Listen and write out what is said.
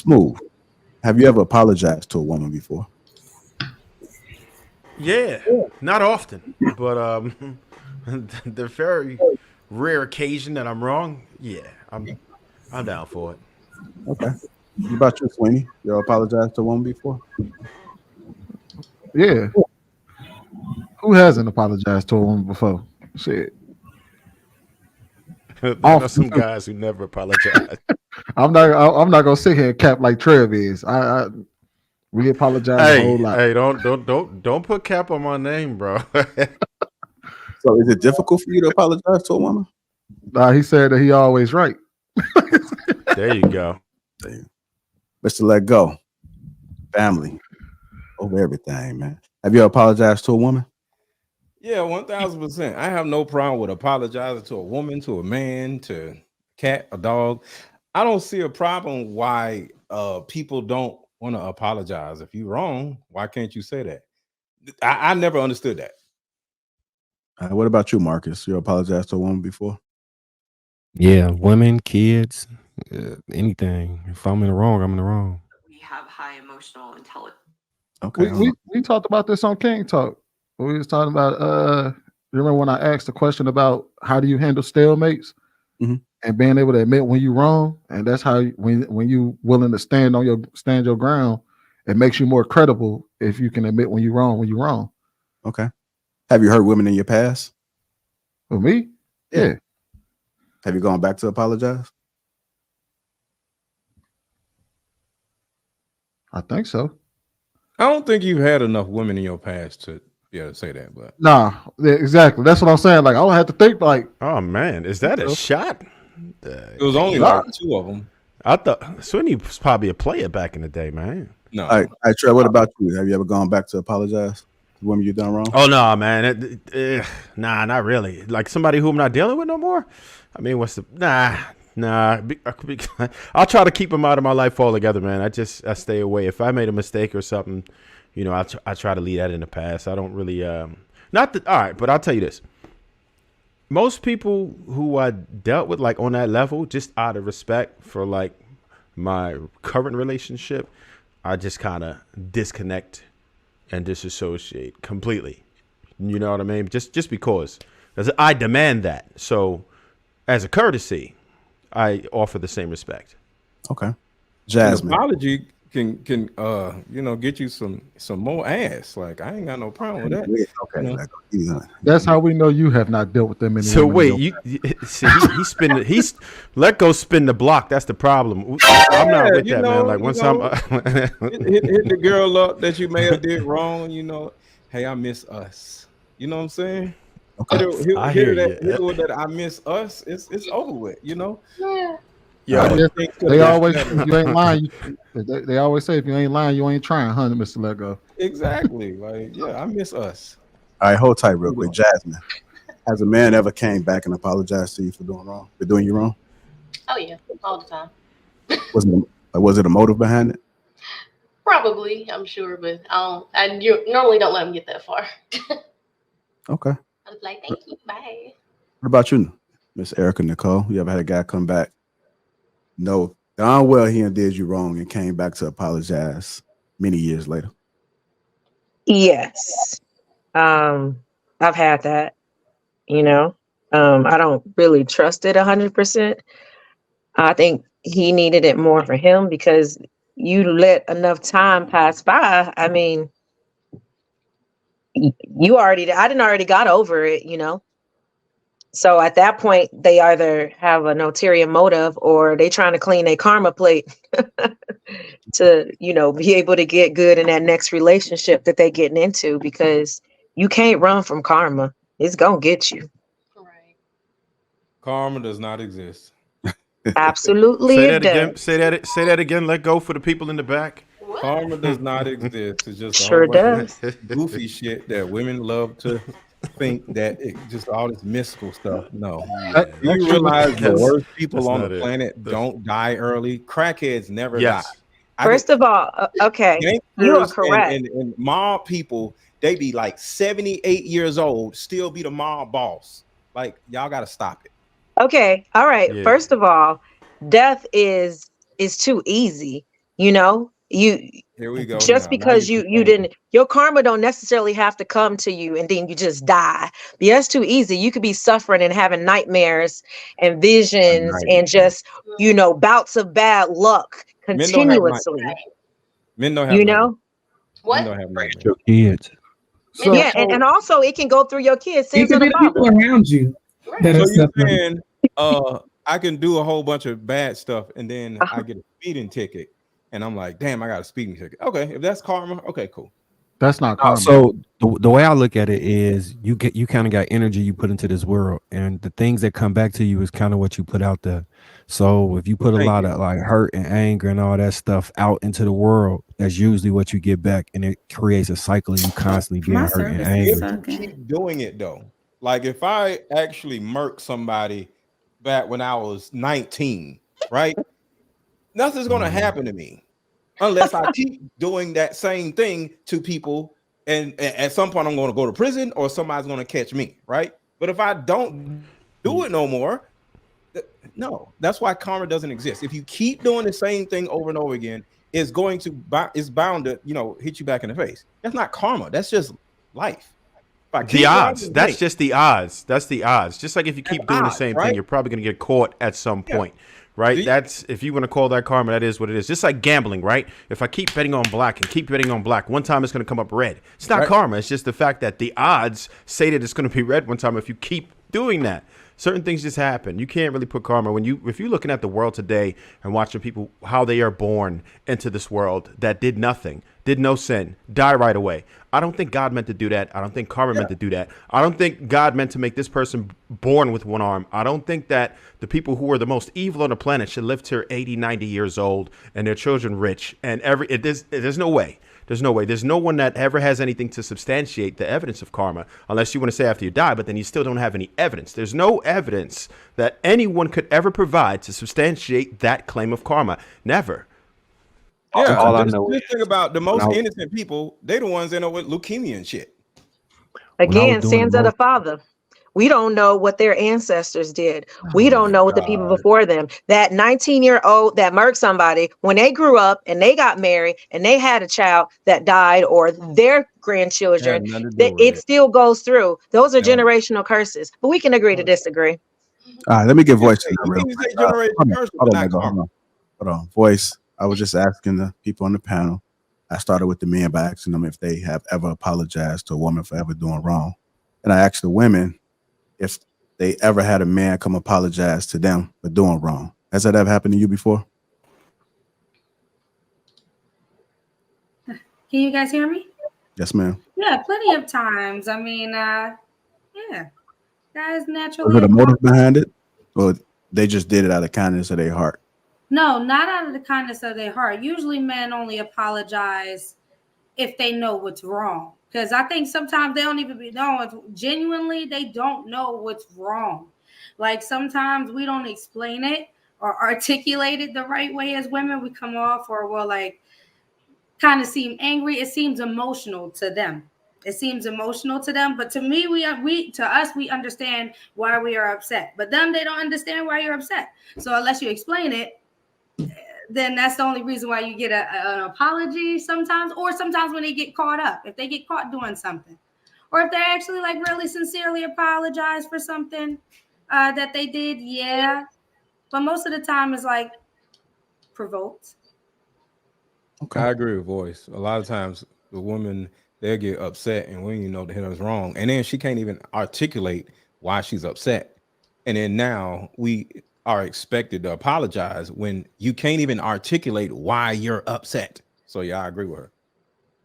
Smooth. Have you ever apologized to a woman before? Yeah, not often, but the very rare occasion that I'm wrong, yeah, I'm down for it. Okay. What about you, Sweeney? You ever apologized to a woman before? Yeah. Who hasn't apologized to a woman before? Shit. I know Often some too. guys who never apologize. I'm not gonna sit here and cap like Trev is. We apologize a whole Hey, lot. hey, don't put cap on my name, bro. So is it difficult for you to apologize to a woman? He said that he always right. There you go. Damn. Mr. Let Go. Family. Over everything, man. Have you ever apologized to a woman? Yeah, 1000%. I have no problem with apologizing to a woman, to a man, to a cat, a dog. I don't see a problem why people don't want to apologize. If you're wrong, why can't you say that? I never understood that. What about you, Marcus? You apologized to a woman before? Yeah, women, kids, anything. If I'm in the wrong, I'm in the wrong. We have high emotional intelligence. Okay. We talked about this on King Talk. We was talking about you remember when I asked the question about how do you handle stalemates Mhm. and being able to admit when you're wrong, and that's how when you willing to stand your ground, it makes you more credible if you can admit when you're wrong Okay. Have you hurt women in your past? For me, yeah. Have you gone back to apologize? I think so. I don't think you've had enough women in your past to be able to say that, but Nah, yeah, exactly. That's what I'm saying. Like I don't have to think like, Oh man, is that a shot? it was only like 2 of them. I thought Sweeney was probably a player back in the day, man. No. All right, Trey, what about you? Have you ever gone back to apologize to women you done wrong? Oh no, man. Nah, not really. Like somebody who I'm not dealing with no more. I mean, what's the nah? I'll try to keep them out of my life altogether, man. I stay away. If I made a mistake or something, you know, I try to leave that in the past. I don't really not that. All right, but I'll tell you this. Most people who I dealt with like on that level, just out of respect for like my current relationship, I just kind of disconnect and disassociate completely. You know what I mean? Just because I demand that. So as a courtesy, I offer the same respect. Okay. Jasmine. An apology can get you some more ass. Like I ain't got no problem with that. Okay. You know? that's how we know you have not dealt with them in So wait, see, he's let go spin the block. That's the problem. I'm not with that, man. Like once I'm hit the girl up that you may have did wrong, hey, I miss us. You know what I'm saying? Okay. I hear Hear that I miss us. It's over with. Yeah. They always you ain't lying. They always say if you ain't lying, you ain't trying, Mr. Let Go. Exactly. Like, yeah, I miss us. All right, hold tight real quick. Jasmine. Has a man ever came back and apologized to you for doing you wrong? Oh yeah, all the time. Was it a motive behind it? Probably, I'm sure, but you normally don't let them get that far. Okay. I was like, thank you, bye. What about you, Miss Erica Nicole? You ever had a guy come back? No, darn well he did you wrong and came back to apologize many years later. Yes. I've had that, I don't really trust it 100%. I think he needed it more for him because you let enough time pass by. I mean, I didn't already got over it, So at that point, they either have an ulterior motive or they trying to clean their karma plate to, be able to get good in that next relationship that they getting into, because you can't run from karma. It's gonna get you. Right. Karma does not exist. Absolutely. Say that again. Say that again. Let go for the people in the back. What? Karma does not exist. It's just a Sure whole bunch does. of goofy shit that women love to think that it just all this mystical stuff. No. Do you realize the worst people on the planet don't die early? Crackheads never die. First of all, okay, you are correct. And mob people, they be like 78 years old, still be the mob boss. Like, y'all got to stop it. Okay, all right. Yeah. First of all, death is too easy. You know, Here we go. just Now because you're you didn't, your karma don't necessarily have to come to you and then you just die. Yeah, that's too easy. You could be suffering and having nightmares and visions and just, bouts of bad luck Men don't have night. continuously, Men don't have you nightmares. know? Men What? don't have nightmares. Your kids. Men So Yeah, and also it can go through your kids, It sins could of be the the people father. around you that So are you're suffering. saying I can do a whole bunch of bad stuff and then I get a speeding ticket and I'm like, damn, I got a speeding ticket. Okay, if that's karma, okay, cool. that's not karma. So the way I look at it is you kind of got energy you put into this world, and the things that come back to you is kind of what you put out there. So if you put a Thank lot you. of like hurt and anger and all that stuff out into the world, that's usually what you get back, and it creates a cycle of you constantly being My hurt and service angry. is If you sucking. keep doing it though, like if I actually murked somebody back when I was 19, right? Nothing's gonna happen to me unless I keep doing that same thing to people, and at some point I'm gonna go to prison or somebody's gonna catch me, right? But if I don't do it no more, no, that's why karma doesn't exist. If you keep doing the same thing over and over again, it's going to it's bound to hit you back in the face. That's not karma. That's just life. If I The keep odds. robbing That's banks, just the odds. That's the odds. Just like if you that's keep doing the odds, same right? thing, you're probably going to get caught at some Yeah. point, right? See? That's if you want to call that karma, that is what it is. Just like gambling, right? If I keep betting on black and keep betting on black, one time it's going to come up red. It's not Right. karma. It's just the fact that the odds say that it's going to be red one time if you keep doing that. Certain things just happen. You can't really put karma if you're looking at the world today and watching people how they are born into this world that did nothing, did no sin, die right away. I don't think God meant to do that. I don't think karma meant to do that. I don't think God meant to make this person born with one arm. I don't think that the people who are the most evil on the planet should live to 80, 90 years old and their children rich. And there's no way. There's no way. There's no one that ever has anything to substantiate the evidence of karma, unless you want to say after you die, but then you still don't have any evidence. There's no evidence that anyone could ever provide to substantiate that claim of karma. Never. Yeah, All I just, know just think about the most when I- innocent people. They the ones that end up with leukemia and shit. When I was Again, doing sins the of the most, father. We don't know what their ancestors did. We Oh don't my know what the people God. before them, that 19-year-old that murked somebody, when they grew up and they got married and they had a child that died or their It grandchildren, has nothing to that do with it it. still goes through. Those are No. generational curses. But we can agree to disagree. All right, let me get voice to that You real can quick. say generation curse, but Hold on, not Lego, karma. hold on. Voice. I was just asking the people on the panel. I started with the men by asking them if they have ever apologized to a woman for ever doing wrong. And I asked the women if they ever had a man come apologize to them for doing wrong. Has that ever happened to you before? Can you guys hear me? Yes, ma'am. Yeah, plenty of times. I mean, yeah, guys Was naturally. it a motive behind it? Or they just did it out of kindness of their heart? No, not out of the kindness of their heart. Usually men only apologize if they know what's wrong. Because I think sometimes they don't even be knowing. Genuinely, they don't know what's wrong. Like sometimes we don't explain it or articulate it the right way as women. We come off or well, like kind of seem angry. It seems emotional to them. It seems emotional to them, but to me, to us, we understand why we are upset. But them, they don't understand why you're upset. So unless you explain it, then that's the only reason why you get an apology sometimes, or sometimes when they get caught up, if they get caught doing something, or if they actually like really sincerely apologize for something that they did, yeah. But most of the time it's like provoked. Okay. I agree with voice. A lot of times the woman they'll get upset and when you know the hell is wrong, and then she can't even articulate why she's upset. And then now we are expected to apologize when you can't even articulate why you're upset. So yeah, I agree with her.